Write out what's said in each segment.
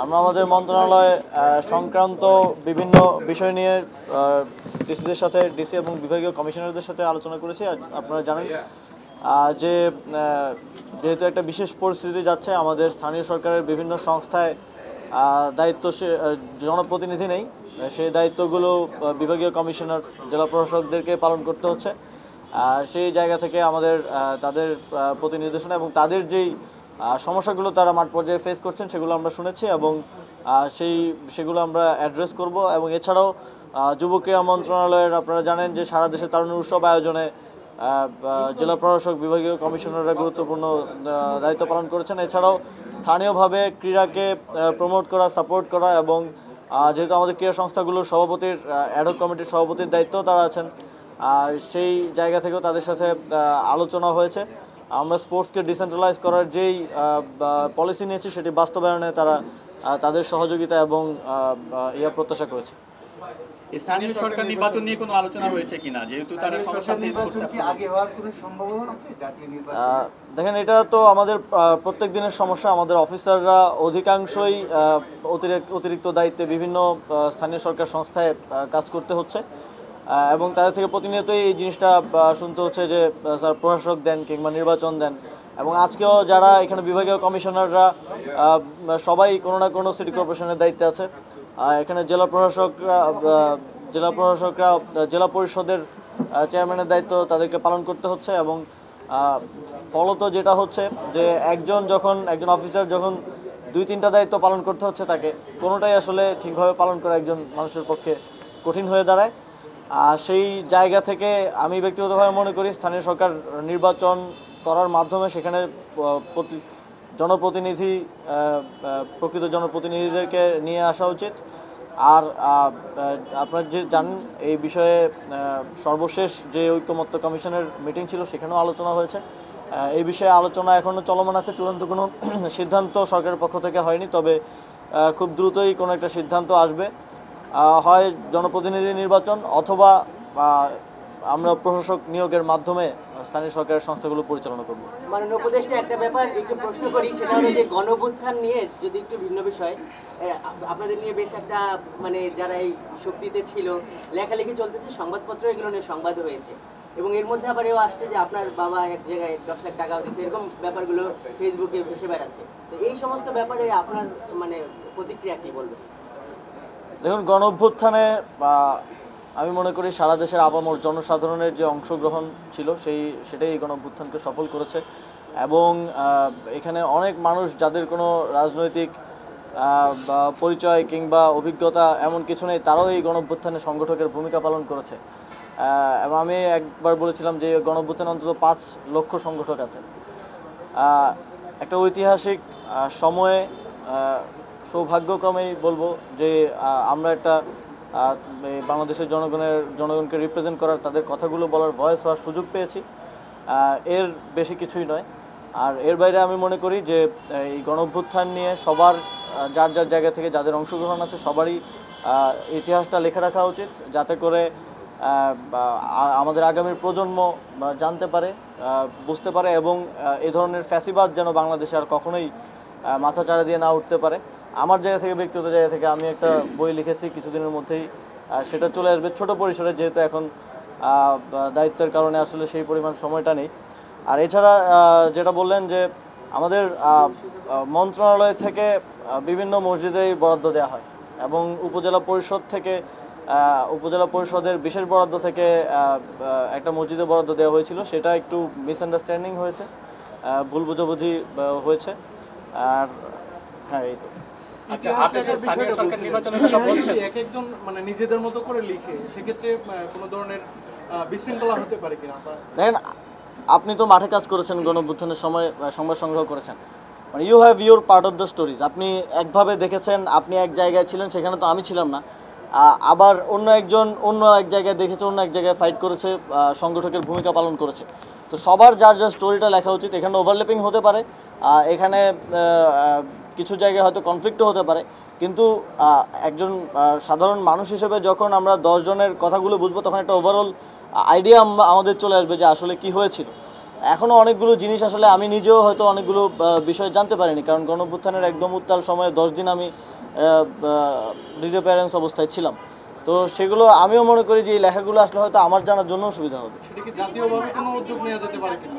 আমরা আমাদের মন্ত্রণালয় সংক্রান্ত বিভিন্ন বিষয় নিয়ে ডিসিদের সাথে ডিসি এবং বিভাগীয় কমিশনারদের সাথে আলোচনা করেছি। আপনারা জানেন যে যেহেতু একটা বিশেষ পরিস্থিতি যাচ্ছে, আমাদের স্থানীয় সরকারের বিভিন্ন সংস্থায় দায়িত্ব জনপ্রতিনিধি নেই, সেই দায়িত্বগুলো বিভাগীয় কমিশনার জেলা প্রশাসকদেরকে পালন করতে হচ্ছে। সেই জায়গা থেকে আমাদের তাদের প্রতি নির্দেশনা এবং তাদের যেই সমস্যাগুলো তারা মাঠ পর্যায়ে ফেস করছেন সেগুলো আমরা শুনেছি এবং সেগুলো আমরা অ্যাড্রেস করব। এবং এছাড়াও যুব ক্রীড়া মন্ত্রণালয়ের আপনারা জানেন যে সারা দেশে তারুণ্য উৎসব আয়োজনে জেলা প্রশাসক বিভাগীয় কমিশনাররা গুরুত্বপূর্ণ দায়িত্ব পালন করেছেন। এছাড়াও স্থানীয়ভাবে ক্রীড়াকে প্রমোট করা, সাপোর্ট করা এবং যেহেতু আমাদের ক্রীড়া সংস্থাগুলোর সভাপতির অ্যাডহক কমিটির সভাপতির দায়িত্ব তারা আছেন, সেই জায়গা থেকেও তাদের সাথে আলোচনা হয়েছে। আমরা স্পোর্টসকে ডিসেন্ট্রালাইজ করার যেই পলিসি নিয়েছি সেটি বাস্তবায়নে তারা তাদের সহযোগিতা এবং প্রত্যাশা করেছে। স্থানীয় সরকার নির্বাচন নিয়ে কোনো আলোচনা হয়েছে কিনা, যেহেতু তারা সমস্যা ফেস করতে দেখেন, এটা তো আমাদের প্রত্যেক দিনের সমস্যা। আমাদের অফিসাররা অধিকাংশই অতিরিক্ত দায়িত্বে বিভিন্ন স্থানীয় সরকার সংস্থায় কাজ করতে হচ্ছে এবং তাদের থেকে প্রতিনিয়তই এই জিনিসটা শুনতে হচ্ছে যে স্যার প্রশাসক দেন কিংবা নির্বাচন দেন। এবং আজকেও যারা এখানে বিভাগীয় কমিশনাররা সবাই কোনো না কোনো সিটি কর্পোরেশনের দায়িত্বে আছে। এখানে জেলা প্রশাসকরা জেলা পরিষদের চেয়ারম্যানের দায়িত্ব তাদেরকে পালন করতে হচ্ছে এবং ফলত যেটা হচ্ছে যে একজন অফিসার যখন 2-3টা দায়িত্ব পালন করতে হচ্ছে, তাকে কোনোটাই আসলে ঠিকভাবে পালন করা একজন মানুষের পক্ষে কঠিন হয়ে দাঁড়ায়। সেই জায়গা থেকে আমি ব্যক্তিগতভাবে মনে করি স্থানীয় সরকার নির্বাচন করার মাধ্যমে সেখানে প্রকৃত জনপ্রতিনিধিদেরকে নিয়ে আসা উচিত। আর আপনারা যে জানেন এই বিষয়ে সর্বশেষ যে ঐকমত্য কমিশনের মিটিং ছিল সেখানেও আলোচনা হয়েছে। এই বিষয়ে আলোচনা এখনও চলমান আছে, চূড়ান্ত কোনো সিদ্ধান্ত সরকারের পক্ষ থেকে হয়নি, তবে খুব দ্রুতই কোনো একটা সিদ্ধান্ত আসবে। হয় জনপ্রতিনিধি নির্বাচন অথবা আমরা প্রশাসক নিয়োগের মাধ্যমে স্থানীয় সরকারের সংস্থাগুলো পরিচালনা করব। মাননীয় উপদেষ্টা, একটা ব্যাপার একটু প্রশ্ন করি, সেটা হলো যে গণঅভ্যুত্থান নিয়ে যদি একটু ভিন্ন বিষয়, আপনাদের নিয়ে বেশ একটা যারা এই শক্তিতে ছিল লেখালেখি চলতেছে, সংবাদপত্র এগুলো নিয়ে সংবাদ হয়েছে এবং এর মধ্যে আবার এও আসছে যে আপনার বাবা এক জায়গায় 10 লাখ টাকাও দিচ্ছে, এরকম ব্যাপারগুলো ফেসবুকে ভেসে বেড়াচ্ছে। তো এই সমস্ত ব্যাপারে আপনার প্রতিক্রিয়া কি বলবেন? দেখুন, গণঅভ্যুত্থানে আমি মনে করি সারা দেশের আপামর জনসাধারণের যে অংশগ্রহণ ছিল সেটাই এই গণঅভ্যুত্থানকে সফল করেছে এবং এখানে অনেক মানুষ যাদের কোনো রাজনৈতিক পরিচয় কিংবা অভিজ্ঞতা এমন কিছু নেই, তারাও এই গণঅভ্যুত্থানে সংগঠকের ভূমিকা পালন করেছে। এবং আমি একবার বলেছিলাম যে গণঅভ্যুত্থানে অন্তত 5 লক্ষ সংগঠক আছে। একটা ঐতিহাসিক সময়ে সৌভাগ্যক্রমেই বলবো যে আমরা একটা বাংলাদেশের জনগণকে রিপ্রেজেন্ট করার, তাদের কথাগুলো বলার, ভয়েস হওয়ার সুযোগ পেয়েছি। এর বেশি কিছুই নয়। আর এর বাইরে আমি মনে করি যে এই গণঅভ্যুত্থান নিয়ে সবার যার যার জায়গা থেকে যাদের অংশগ্রহণ আছে সবারই ইতিহাসটা লেখা রাখা উচিত, যাতে করে আমাদের আগামীর প্রজন্ম জানতে পারে, বুঝতে পারে এবং এই ধরনের ফ্যাসিবাদ যেন বাংলাদেশে আর কখনোই মাথা চাড়া দিয়ে না উঠতে পারে। আমার জায়গা থেকে, ব্যক্তিগত জায়গা থেকে আমি একটা বই লিখেছি, কিছুদিনের মধ্যেই সেটা চলে আসবে, ছোট পরিসরে, যেহেতু এখন দায়িত্বের কারণে আসলে সেই পরিমাণ সময়টা নেই। আর এছাড়া যেটা বললেন যে আমাদের মন্ত্রণালয় থেকে বিভিন্ন মসজিদেই বরাদ্দ দেওয়া হয় এবং উপজেলা পরিষদের বিশেষ বরাদ্দ থেকে একটা মসজিদে বরাদ্দ দেওয়া হয়েছিল, সেটা একটু মিসআন্ডারস্ট্যান্ডিং হয়েছে, ভুল বোঝাবুঝি হয়েছে। আর হ্যাঁ, এই তো। একজন নিজেদের মতো করে লিখে, সেক্ষেত্রে কোনো ধরনের বিশৃঙ্খলা হতে পারে কিনা? দেখেন, আপনি তো মাঠে কাজ করেছেন, গণঅভ্যুত্থানের সময় সংবাদ সংগ্রহ করেছেন, you have your part of the stories. আপনি একভাবে দেখেছেন, আপনি এক জায়গায় ছিলেন, সেখানে তো আমি ছিলাম না। আবার অন্য এক জায়গায় দেখেছে, অন্য এক জায়গায় ফাইট করেছে, সংগঠকের ভূমিকা পালন করেছে। তো সবার যার যার স্টোরিটা লেখা উচিত। এখানে ওভারল্যাপিং হতে পারে, এখানে কিছু জায়গায় হয়তো কনফ্লিক্টও হতে পারে, কিন্তু একজন সাধারণ মানুষ হিসেবে যখন আমরা 10 জনের কথাগুলো বুঝবো, তখন একটা ওভারঅল আইডিয়া আমাদের চলে আসবে যে আসলে কি হয়েছিল। এখনও অনেকগুলো জিনিস আসলে আমি নিজেও হয়তো অনেকগুলো বিষয় জানতে পারিনি, কারণ গণঅভ্যুত্থানের একদম উত্তাল সময়ে 10 দিন আমি ডিসঅ্যাপিয়ারেন্স অবস্থায় ছিলাম। তো সেগুলো আমিও মনে করি যে এই লেখাগুলো আসলে হয়তো আমার জানার জন্য সুবিধা হবে। সেটা কি জাতীয়ভাবে কোনো উদ্যোগ নেওয়া যেতে পারে কিনা?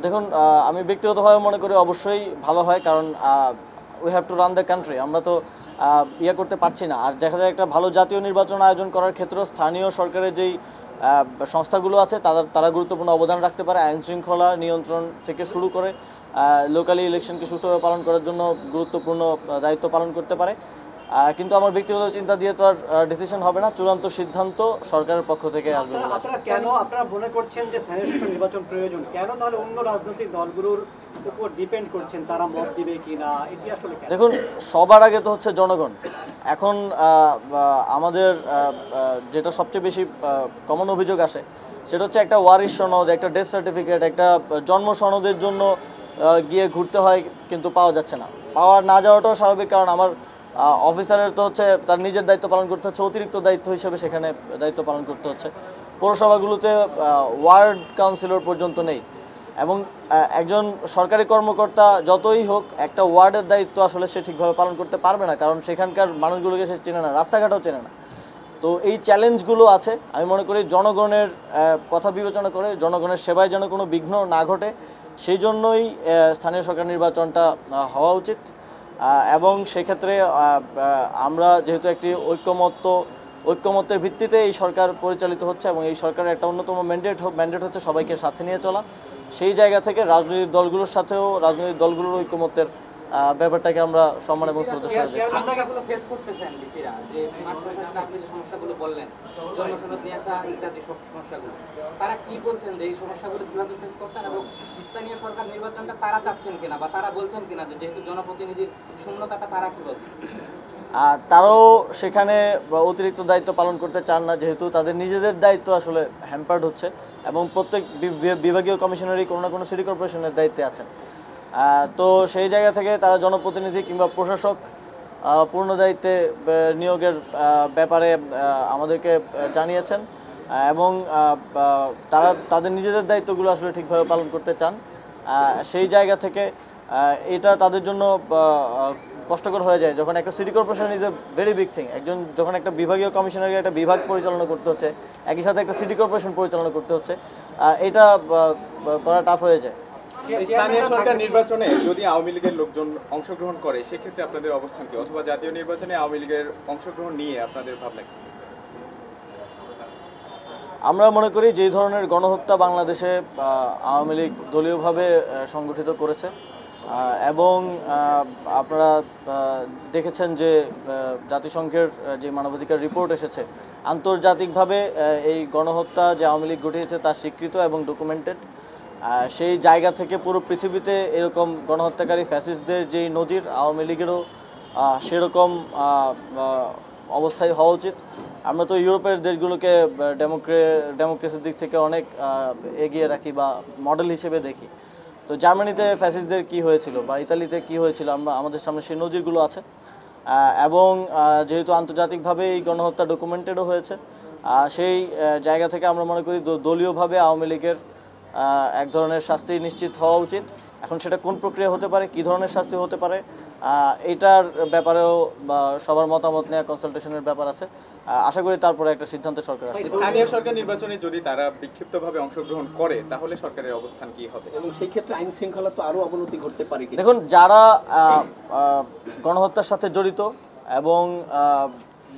দেখুন, আমি ব্যক্তিগতভাবে মনে করি অবশ্যই ভালো হয়, কারণ we have to run the country. আমরা তো ইয়ে করতে পারছি না। আর দেখা যায় একটা ভালো জাতীয় নির্বাচন আয়োজন করার ক্ষেত্রেও স্থানীয় সরকারের যেই সংস্থাগুলো আছে তারা গুরুত্বপূর্ণ অবদান রাখতে পারে। আইন শৃঙ্খলা নিয়ন্ত্রণ থেকে শুরু করে লোকালি ইলেকশনকে সুষ্ঠুভাবে পালন করার জন্য গুরুত্বপূর্ণ দায়িত্ব পালন করতে পারে। কিন্তু আমার ব্যক্তিগত চিন্তা দিয়ে তো আর ডিসিশন হবে না, চূড়ান্ত সিদ্ধান্ত সরকারের পক্ষ থেকে আসবে বলে আশা। আপনারা মনে করছেন যে স্থানীয় সরকার নির্বাচন প্রয়োজন, কেন তাহলে অন্য রাজনৈতিক দলগুলোর উপর ডিপেন্ড করছেন তারা মত দিবে কিনা, এটি আসলে কেন? দেখুন, সবার আগে তো হচ্ছে জনগণ। এখন আমাদের যেটা সবচেয়ে বেশি কমন অভিযোগ আসে সেটা হচ্ছে একটা ওয়ারিশ সনদ, একটা ডেথ সার্টিফিকেট, একটা জন্ম সনদের জন্য গিয়ে ঘুরতে হয়, কিন্তু পাওয়া যাচ্ছে না। পাওয়া না যাওয়াটাও স্বাভাবিক, কারণ আমার অফিসারের তো হচ্ছে তার নিজের দায়িত্ব পালন করতে হচ্ছে, অতিরিক্ত দায়িত্ব হিসেবে সেখানে দায়িত্ব পালন করতে হচ্ছে। পৌরসভাগুলোতে ওয়ার্ড কাউন্সিলর পর্যন্ত নেই, এবং একজন সরকারি কর্মকর্তা যতই হোক একটা ওয়ার্ডের দায়িত্ব আসলে সে ঠিকভাবে পালন করতে পারবে না, কারণ সেখানকার মানুষগুলোকে সে চেনে না, রাস্তাঘাটও চেনে না। তো এই চ্যালেঞ্জগুলো আছে। আমি মনে করি জনগণের কথা বিবেচনা করে জনগণের সেবায় যেন কোনো বিঘ্ন না ঘটে, সেই জন্যই স্থানীয় সরকার নির্বাচনটা হওয়া উচিত। এবং সেক্ষেত্রে আমরা যেহেতু একটি ঐক্যমত্যের ভিত্তিতে এই সরকার পরিচালিত হচ্ছে, এবং এই সরকারের একটা অন্যতম ম্যান্ডেট হচ্ছে সবাইকে সাথে নিয়ে চলা। সেই জায়গা থেকে রাজনৈতিক দলগুলোর সাথেও রাজনৈতিক দলগুলোর ঐক্যমত্যের ব্যাপারটাকে আমরা সম্মান এবং শ্রদ্ধার সাথে দেখছি। সমস্যাগুলো ফেস করতেছেন ডিসিরা, যে মাঠ প্রশাসনে আপনি যে সমস্যাগুলো বললেন, জনসনদ নিয়ে আসা ইত্যাদি সব সমস্যাগুলো, তারা কি বলছেন যে এই সমস্যাগুলো কিভাবে ফেস করছেন, এবং স্থানীয় সরকার নির্বাচনটা তারা চাচ্ছেন কিনা, বা তারা বলছেন কিনা যে যেহেতু জনপ্রতিনিধির শূন্যতাটা তারা কি বলছেন? তারাও সেখানে অতিরিক্ত দায়িত্ব পালন করতে চান না, যেহেতু তাদের নিজেদের দায়িত্ব আসলে হ্যাম্পার্ড হচ্ছে, এবং প্রত্যেক বিভাগীয় কমিশনারই কোনো না কোনো সিটি কর্পোরেশনের দায়িত্বে আছেন। তো সেই জায়গা থেকে তারা জনপ্রতিনিধি কিংবা প্রশাসক পূর্ণ দায়িত্বে নিয়োগের ব্যাপারে আমাদেরকে জানিয়েছেন, এবং তারা তাদের নিজেদের দায়িত্বগুলো আসলে ঠিকভাবে পালন করতে চান। সেই জায়গা থেকে এটা তাদের জন্য কষ্টকর হয়ে যায় যখন একটা city corporation is a very big thing. যখন একটা বিভাগীয় কমিশনারকে একটা বিভাগ পরিচালনা করতে হচ্ছে, একই সাথে একটা সিটি কর্পোরেশন পরিচালনা করতে হচ্ছে, এটা করা টাফ হয়ে যায়। স্থানীয় সরকার নির্বাচনে যদি আওয়ামী লীগের লোকজন অংশগ্রহণ করে, সেক্ষেত্রে আপনাদের অবস্থান কি, অথবা জাতীয় নির্বাচনে আওয়ামী লীগের অংশগ্রহণ নিয়ে আপনাদের ভাবনা কি? আমরা মনে করি যে ধরনের গণহত্যা বাংলাদেশে আওয়ামী লীগ দলীয়ভাবে সংগঠিত করেছে, এবং আপনারা দেখেছেন যে জাতিসংঘের যে মানবাধিকার রিপোর্ট এসেছে, আন্তর্জাতিকভাবে এই গণহত্যা যে আওয়ামী লীগ ঘটিয়েছে তা স্বীকৃত এবং ডকুমেন্টেড। সেই জায়গা থেকে পুরো পৃথিবীতে এরকম গণহত্যাকারী ফ্যাসিস্টদের যেই নজির, আওয়ামী লীগেরও সেরকম অবস্থায় হওয়া উচিত। আমরা তো ইউরোপের দেশগুলোকে ডেমোক্রেসির দিক থেকে অনেক এগিয়ে রাখি বা মডেল হিসেবে দেখি। তো জার্মানিতে ফ্যাসিস্টদের কি হয়েছিল বা ইতালিতে কি হয়েছিল, আমাদের সামনে সেই নজিরগুলো আছে। এবং যেহেতু আন্তর্জাতিকভাবে এই গণহত্যা ডকুমেন্টেডও হয়েছে, সেই জায়গা থেকে আমরা মনে করি দলীয়ভাবে আওয়ামী লীগের এক ধরনের শাস্তি নিশ্চিত হওয়া উচিত। এখন সেটা কোন প্রক্রিয়া হতে পারে, কী ধরনের শাস্তি হতে পারে, এটার ব্যাপারেও সবার মতামত নেওয়া কনসালটেশনের ব্যাপার আছে। আশা করি তারপরে একটা সিদ্ধান্ত সরকার আসবে। স্থানীয় সরকার নির্বাচনে যদি তারা বিক্ষিপ্তভাবে অংশগ্রহণ করে, তাহলে সরকারের অবস্থান কি হবে, এবং সেই ক্ষেত্রে আইন শৃঙ্খলা তো আরো অবনতি ঘটতে পারে? দেখুন, যারা গণহত্যার সাথে জড়িত এবং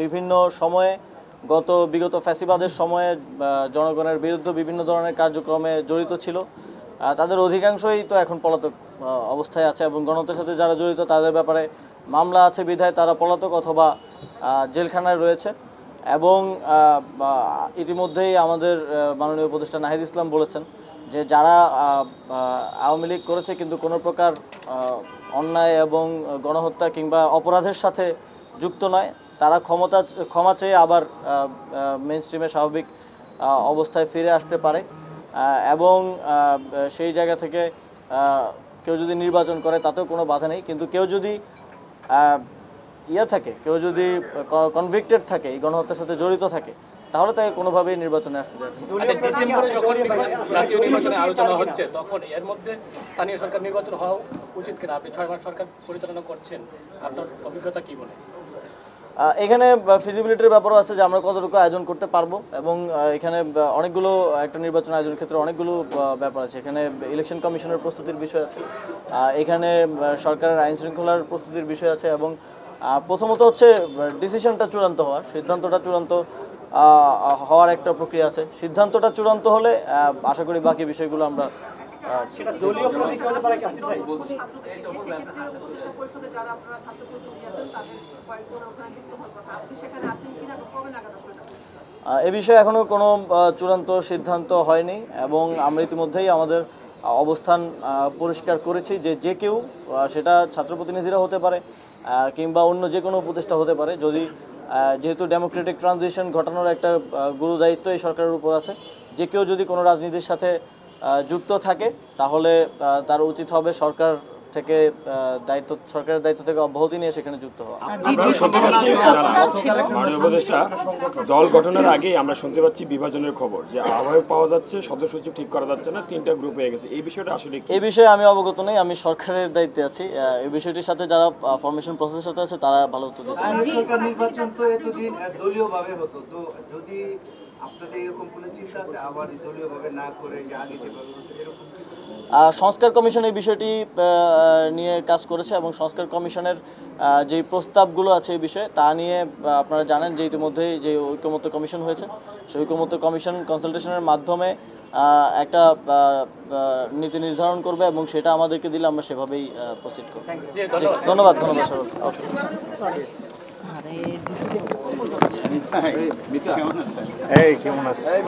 বিভিন্ন সময়ে বিগত ফ্যাসিবাদের সময়ে জনগণের বিরুদ্ধে বিভিন্ন ধরনের কার্যক্রমে জড়িত ছিল, তাদের অধিকাংশই তো এখন পলাতক অবস্থায় আছে, এবং গণহত্যার সাথে যারা জড়িত তাদের ব্যাপারে মামলা আছে বিধায় তারা পলাতক অথবা জেলখানায় রয়েছে। এবং ইতিমধ্যেই আমাদের মাননীয় উপদেষ্টা নাহিদ ইসলাম বলেছেন যে যারা আওয়ামী লীগ করেছে কিন্তু কোনো প্রকার অন্যায় এবং গণহত্যা কিংবা অপরাধের সাথে যুক্ত নয়, তারা ক্ষমা চেয়ে আবার মেইন স্ট্রিমে স্বাভাবিক অবস্থায় ফিরে আসতে পারে। এবং সেই জায়গা থেকে কেউ যদি নির্বাচন করে তাতেও কোনো বাধা নেই, কিন্তু কেউ যদি কেউ যদি কনভিক্টেড থাকে, এই গণহত্যার সাথে জড়িত থাকে, তাহলে তাকে কোনোভাবেই নির্বাচনে আসতে দেওয়া যাবে না। আচ্ছা, ডিসেম্বরে যখন জাতীয় নির্বাচনে আলোচনা হচ্ছে তখন এর মধ্যে স্থানীয় সরকার নির্বাচন হওয়া উচিত কিনা? আপনি 6 মাস সরকার পরিচালনা করছেন, আপনার অভিজ্ঞতা কি বলে? এখানে ফিজিবিলিটির ব্যাপারও আছে যে আমরা কতটুকু আয়োজন করতে পারবো, এবং এখানে অনেকগুলো একটা নির্বাচন আয়োজনের ক্ষেত্রে অনেকগুলো ব্যাপার আছে। এখানে ইলেকশন কমিশনের প্রস্তুতির বিষয় আছে, এখানে সরকারের আইন শৃঙ্খলার প্রস্তুতির বিষয় আছে, এবং প্রথমত হচ্ছে ডিসিশনটা চূড়ান্ত হওয়ার, সিদ্ধান্তটা চূড়ান্ত হওয়ার একটা প্রক্রিয়া আছে। সিদ্ধান্তটা চূড়ান্ত হলে আশা করি বাকি বিষয়গুলো আমরা সেটা দলীয় প্রতীক হতে পারে কি আসিফ ভাই? পরিষদে যারা আপনারা ছাত্র প্রতিনিধি আছেন তাদের কয়েকজন ওখানে যুক্ত হওয়ার কথা, আপনি সেখানে আছেন কিনা এবং কবে নাগাদ আসলে এটা হচ্ছে? এ বিষয়ে এখনও কোনো চূড়ান্ত সিদ্ধান্ত হয়নি, এবং আমরা ইতিমধ্যেই আমাদের অবস্থান পরিষ্কার করেছি যে যে কেউ, সেটা ছাত্র প্রতিনিধিরা হতে পারে কিংবা অন্য যে কোনো উপদেষ্টা হতে পারে, যদি যেহেতু ডেমোক্রেটিক ট্রানজিশন ঘটানোর একটা গুরু দায়িত্ব এই সরকারের উপর আছে, যে কেউ যদি কোনো রাজনীতির সাথে যুক্ত থাকে তাহলে তার উচিত হবে সরকারের দায়িত্ব থেকে অব্যাহতি নিয়ে সেখানে যুক্ত হওয়া। আমরা শুনতে পাচ্ছি মাননীয় উপদেষ্টা দল গঠনের আগেই আমরা শুনতে পাচ্ছি বিভাজনের খবর, যে আহ্বায়ক পাওয়া যাচ্ছে, সদস্য সচিব ঠিক করা যাচ্ছে না, 3টা গ্রুপ হয়ে গেছে। এই বিষয়টা আসলে কি? এই বিষয়ে আমি অবগত নই, আমি সরকারের দায়িত্বে আছি। এই বিষয়টির সাথে যারা ফরমেশন প্রসেসের সাথে আছে তারা ভালো উত্তর দিতে পারবে। সরকার নির্বাচন তো এতদিন দলীয়ভাবে হতো, তো যদি আপনাদের এরকম কোনো চিন্তা আছে আবার দলীয়ভাবে না করে যে আগে যেভাবে হতো এরকম? সংস্কার কমিশন এই বিষয়টি নিয়ে কাজ করেছে, এবং সংস্কার কমিশনের যে প্রস্তাবগুলো আছে এই বিষয়ে তা নিয়ে আপনারা জানেন যে ইতিমধ্যেই যে ঐকমত্য কমিশন হয়েছে, সেই ঐকমত্য কমিশন কনসালটেশনের মাধ্যমে একটা নীতি নির্ধারণ করবে, এবং সেটা আমাদেরকে দিলে আমরা সেভাবেই প্রসিড করব। ধন্যবাদ সবাইকে।